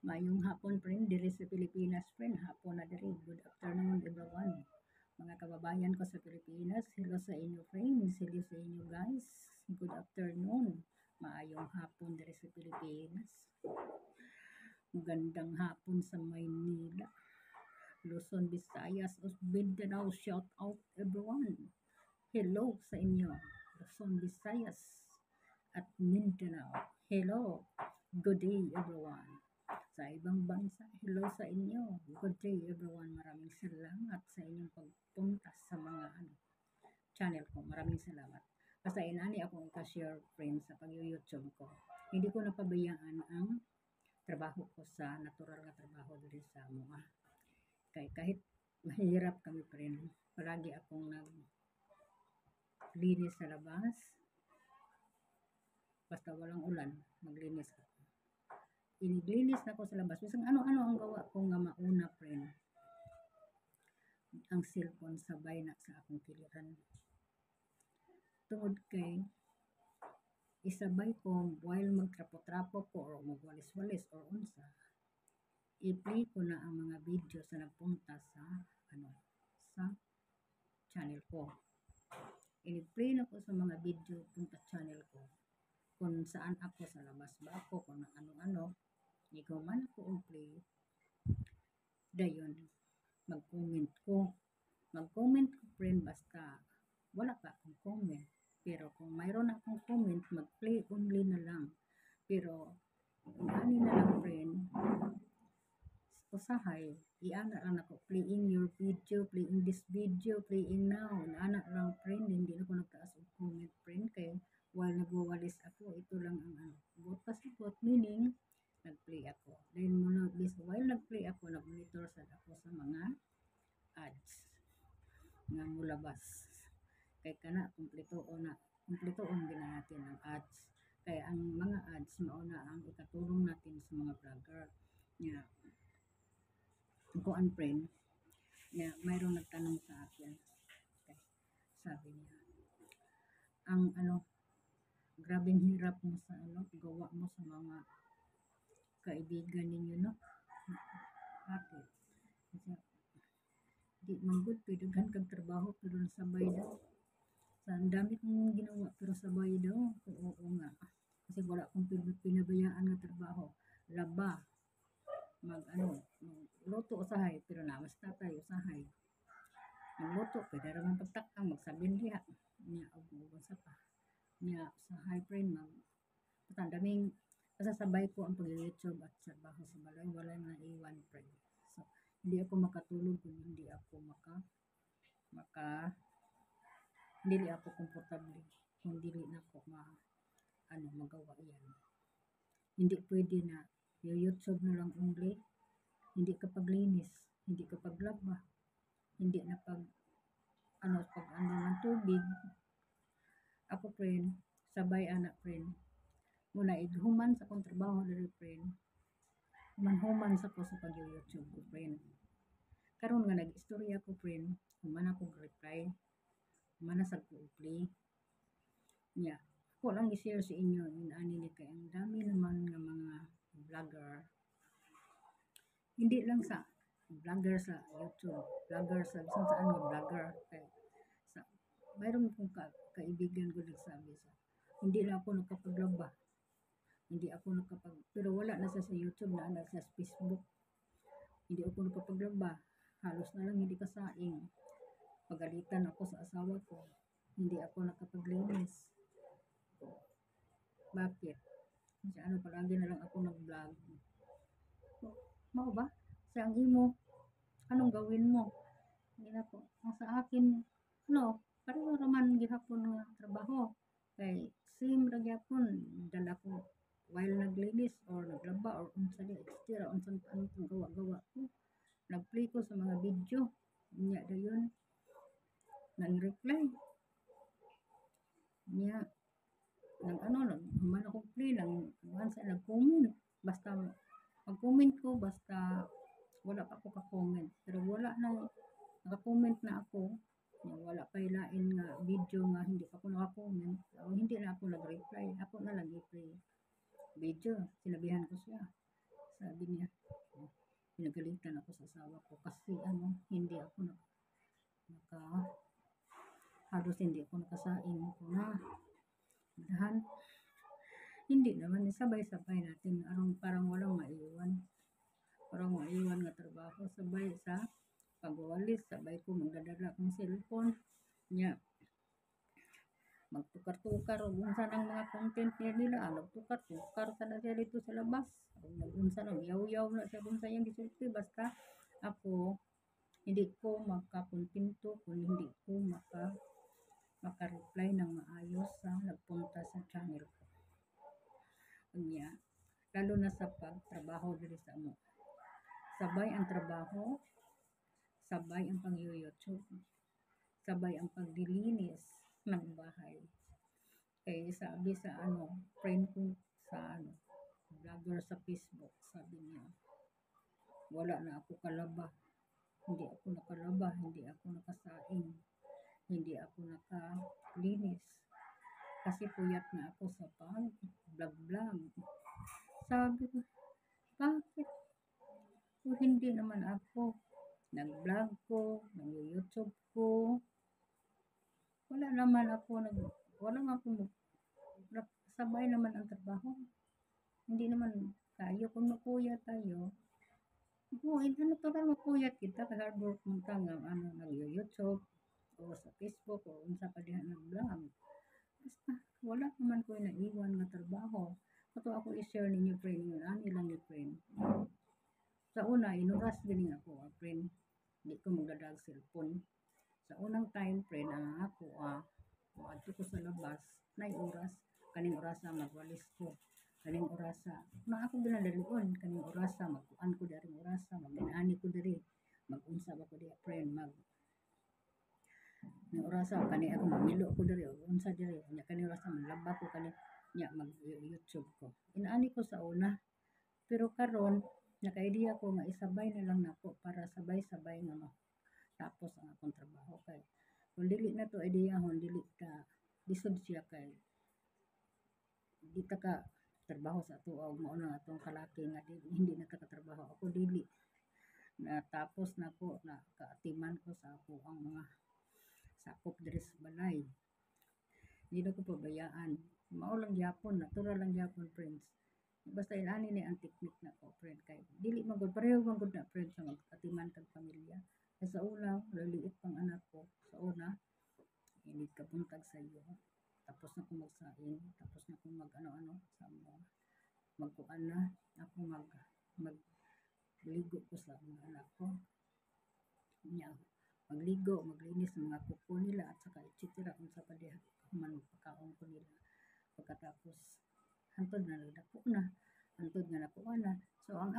Mayong hapon, friend, diri sa Pilipinas, friend. Hapon na diri. Good afternoon, everyone. Mga kababayan ko sa Pilipinas, hello sa inyo, friends. Hello sa inyo, guys. Good afternoon. Maayong hapon diri sa Pilipinas. Gandang hapon sa Maynila. Luzon, Visayas, Mindanao, shout out everyone. Hello sa inyo, Luzon, Visayas, at Mindanao. Hello. Good day, everyone. Sa ibang bansa, hello sa inyo. Good day, everyone. Maraming salamat sa inyong pagpunta sa mga channel ko. Maraming salamat. Basta inani akong ka-share, friends, sa pag-YouTube ko. Hindi ko napabayaan ang trabaho ko sa natural na trabaho dito sa mga. Kahit mahirap kami, friend, palagi akong naglinis sa labas. Basta walang ulan, maglinis ako. Iniglinis na ko sa labas. Bisang ano-ano ang gawa ko nga mauna, friend. Ang cellphone sabay na sa akong kiliran. Tungod kay isabay ko while magtrapo-trapo ko o magwalis-walis or unsa, i-play ko na ang mga video sa nagpunta sa sa channel ko. I-play na ko sa mga video punta channel ko. Kung saan ako sa labas ba ako, kung ano-ano, ikaw man ako play, dayon, mag-comment ko. Mag-comment ko, friend, basta wala pa akong comment. Pero kung mayroon akong comment, mag-play only na lang. Pero, kung ani na lang, friend, usahay, iana lang ako, playing your video, playing this video, playing now. Iana lang, friend, hindi na ko nagtaas ang comment, friend, kaya while nagwawalis ako, ito lang ang buot pasipot, meaning, nag-play ako. Then muna, while nag-play ako, nag-monitor ako sa mga ads nga mulabas. Kaya kana, kumpletoon din natin ang ads. Kaya ang mga ads, mauna ang ikatulong natin sa mga vlogger. Nga, kuan, friend, nga mayroong nagtanong sa akin. Okay. Sabi niya, ang grabing hirap mo sa gawa mo sa mga kaibigan ninyo, no? Bakit? Kasi, di manggod, pwedaghan kang trabaho, pero nasabay daw. Sa ang dami kong ginawa, pero sabay daw. Oo nga. Kasi wala akong pinabayaan na trabaho. Laba, luto usahay, pero namas tatay usahay. Magluto, pwede naman pagtakang, magsabin diha. Niya, sa pa. Niya, usahay, friend, daming kasasabay ko ang pag-YouTube at trabaho sa balay, wala na iwan, friend. So, hindi ako makatulog kung hindi ako hindi ako komportable kung dili na ako magawa yan. Hindi pwede na YouTube na lang only, hindi ka paglinis, hindi ka paglaba, hindi na pag ng tubig. Ako, friend, sabay anak, friend, muna ighuman sa akong trabaho diri, friend, manhuman sa ko sa pag-YouTube ko, friend. Karon nga nag-istorya ko, friend, human ako reply, human sa ko play. Yeah. Ako lang i-share sa inyo, ani ni kay ang dami naman nga mga vlogger. Hindi lang sa vlogger sa YouTube, vlogger sa bisan saan nga vlogger. Kay mayroon kong kaibigan ko nagsabi sa, hindi na ako nakapaglaba. Hindi ako pero wala na sa YouTube, na sa Facebook. Hindi ako nakapaglaba. Halos na lang hindi kasaing. Pagalitan ako sa asawa ko. Hindi ako nakapaglinis. Bakit? Kasi palagi na lang ako nag-vlog. Mao ba? Sa ang imo, anong gawin mo? Hindi na po. Ang sa akin, pareho naman gihapon nga trabaho. Kay same ra gyapon dala ko while naglinis or naglaba or unsa di extra unsang gawa-gawa ko. Nag-play ko sa mga video. Nya dayon nang reply. Nya human ako play lang once nag-comment. Basta mag-comment ko, basta wala pa ako ka-comment. Pero wala na, naka-comment na ako. Wala pa ilain nga video nga hindi pa ako naka-comment. O hindi na ako nag-reply. Ako na lang i-play video. Sinabihan ko siya. Sabi niya, pinagalitan ako sa asawa ko kasi hindi ako naka halos hindi ako nakasain ko na dahan hindi naman sabay-sabay natin parang walang maiwan nga trabaho sabay sa pagwawalis sabay ko magdadala akong cellphone nya magtukar-tukar og unsa nang mga content nila nagtukar-tukar ta na siya dito sa labas unsa nang yaw-yaw na siya kung sa iyang gisulti basta ako hindi ko makakontento kung hindi ko maka-reply ng maayos sa nagpunta sa channel ko. Unya, lalo na sa pagtrabaho diri sa amo. Sabay ang trabaho, sabay ang pang-YouTube, sabay ang pagdilinis ng bahay. Kaya sabi sa friend ko sa vlogger sa Facebook, sabi niya, wala na ako kalaba. Hindi ako nakalaba, hindi ako nakasaing, hindi ako nakalinis. Kasi puyat na ako sa pag-vlog. Sabi ko, bakit? Kung hindi naman ako nag-vlog ko, nag-YouTube ko, wala naman ako sabay naman ang trabaho. Hindi naman tayo, kung mapuyat tayo, natural mapuyat kita, hard work mo ka nga, nag-YouTube, o sa Facebook, o unsa pa diha nag-vlog. Basta, wala naman ko naiwan nga trabaho. Kato ako i-share ninyo, friend, yun, lang ni friend. Sa una, inuras din ako, friend, hindi ko magdadag cellphone. Sa unang time, friend, ako, adto ko sa labas, na oras, kaning orasa magwalis ko. Kaning orasa, na ako ginadalion, kaning orasa, magkuan ko dari orasa, mag-inani ko dari, mag-unsa ba ko diya, friend, ni orasa, kani ako mamilo ko dari, unsa dari, kaning orasa, malaba ko, nya mag-YouTube ko. Inaani ko sa una, pero karon naka-idea ko nga isabay na lang nako para sabay-sabay nga tapos ang akong trabaho kay kung dili na to idea hon dili ka lisod siya kay di ta ka trabaho sa ato og mao na atong kalaki nga hindi na ta katrabaho ako dili na tapos nako na kaatiman ko sa ako ang mga sakop diri sa balay hindi na ko pabayaan mao lang gyapon natural lang gyapon friends basta inani ni ang technique na ko friend kay dili magud pareho magud na friend sa mag-atiman kag pamilya kay sa una laliit pang anak ko sa una hindi ka buntag sa iyo tapos na ko magsaing tapos na ko mag ano sa mga magkuan na ako magligo ko sa mga anak ko nya magligo maglinis ng mga kuko nila at saka etc unsa pa diha man pagkaon ko nila pagkatapos hantod na nagdako na hantod nga nakuha na so ang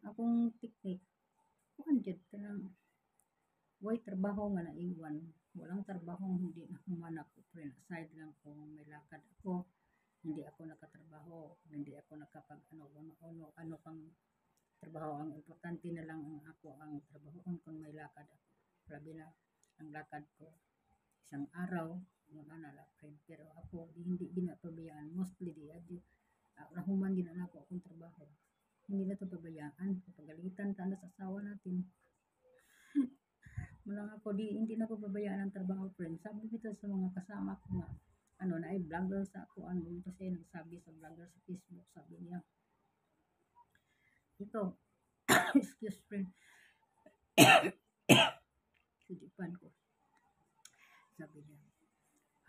akong technique kuan jud kanang way trabaho nga naiwan walang trabaho hindi na human ako friend aside lang kung may lakad ako hindi ako nakatrabaho hindi ako nakapag ano pang trabaho ang importante na lang ang ako ang trabahoon kung may lakad ako grabe na ang lakad ko isang araw na friend pero ako hindi ginapabayaan mostly di nahuman din na ako akong trabaho hindi na ito pabayaan kapagalitan ta na sa asawa natin mulang ako hindi na ko pabayaan ang trabaho friend sabi dito sa mga kasama ko nga na ay vlogger sa ako kasi nagsabi sa vlogger sa Facebook sabi niya ito excuse friend sidipan ko sabi niya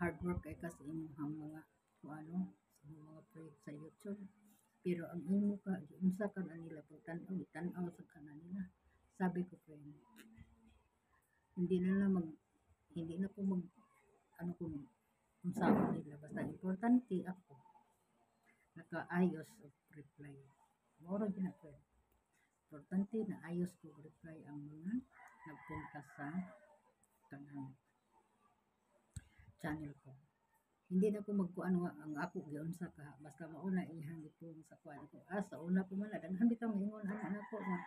hard work ay kasi imong mga sa mga project sa YouTube pero ang imo ka unsa ka na nila tan-aw sa kanila sabi ko friend hindi na ko mag kung unsa ko nila basta importante ako nakaayos og reply moro gina friend importante na ayos ko reply ang mga nagpunta sa kanang channel ko hindi na ko magkuan ang ako giunsa ka basta mauna ihang gipong sa kuan ko sa una pa man daghan bitaw ingon ana nako nga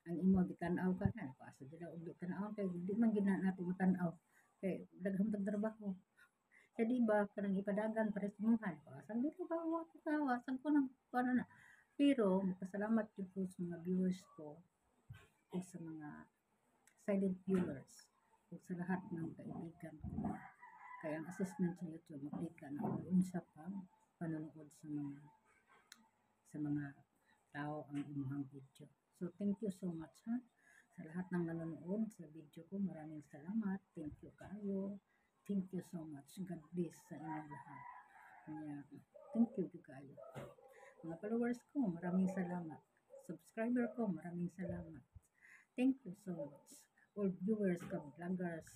ang imo gitan-aw ka na asa gid og tan-aw kay di man gid nato tan-aw kay daghang trabaho kay di ba kanang ipadagan pares muhan pa sang dito ba wa ko nang kuan na pero salamat din po sa mga viewers ko o sa mga silent viewers o sa lahat ng kaibigan ko. Kaya ang assessment sa YouTube, makita na unsa pa panonood sa mga tao ang imuhang video. So, thank you so much ha. Sa lahat ng nanonood sa video ko, maraming salamat. Thank you kayo. Thank you so much. God bless sa inyong lahat. Kaya, thank you kayo. Mga followers ko, maraming salamat. Subscriber ko, maraming salamat. Thank you so much. All viewers, vloggers,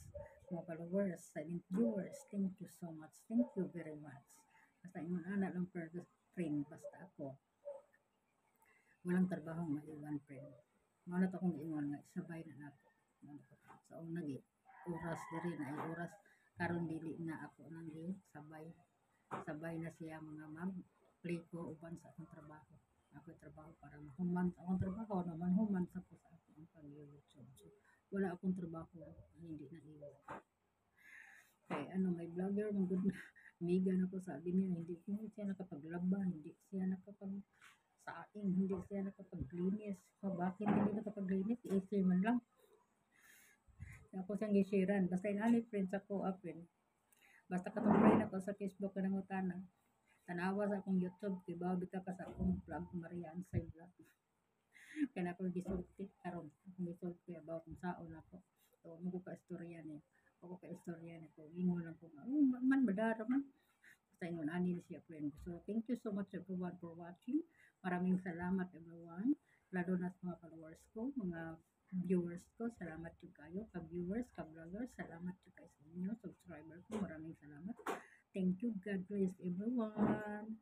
mga followers, silent viewers, thank you so much. Thank you very much. Basta yung anak lang friend, basta ako. Walang trabaho maiwan friend. Mga na akong iwan nga, sabay na ako. So, ang oras diri na ay oras, karon dili na ako nang sabay na siya mga mag-play ko uban sa akong trabaho. Ako trabaho para mahuman sa akong trabaho naman human sa ko sa akong pag-YouTube. So, wala akong trabaho, hindi na iwan. Kaya may vlogger, amiga na ko, sabi niya, hindi siya nakapaglaba, hindi siya nakapagsaing, hindi siya nakapaglinis. So, bakit hindi nakapaglinis? Easy man lang. Ako siyang gishiran. Basta yung friends ako, basta katong friend ako sa Facebook ka ng utana. Tanawa sa akong YouTube, kibaw bita ka sa akong vlog, Maria Ansay Vlog. Kaya ako gisulti, karon akong gisulti about kung saon ako. So, ano ko ka-istorya niya. Ako ka-istorya niya ko. Ingon lang ko, man, madara man. Basta ingon, ani siya friend. So, thank you so much everyone for watching. Maraming salamat everyone. Lalo na sa mga followers ko, mga viewers ko, salamat po kayo. Ka-viewers, ka-vloggers, salamat po kayo sa inyo. Subscriber ko, maraming salamat. Thank you. God bless everyone.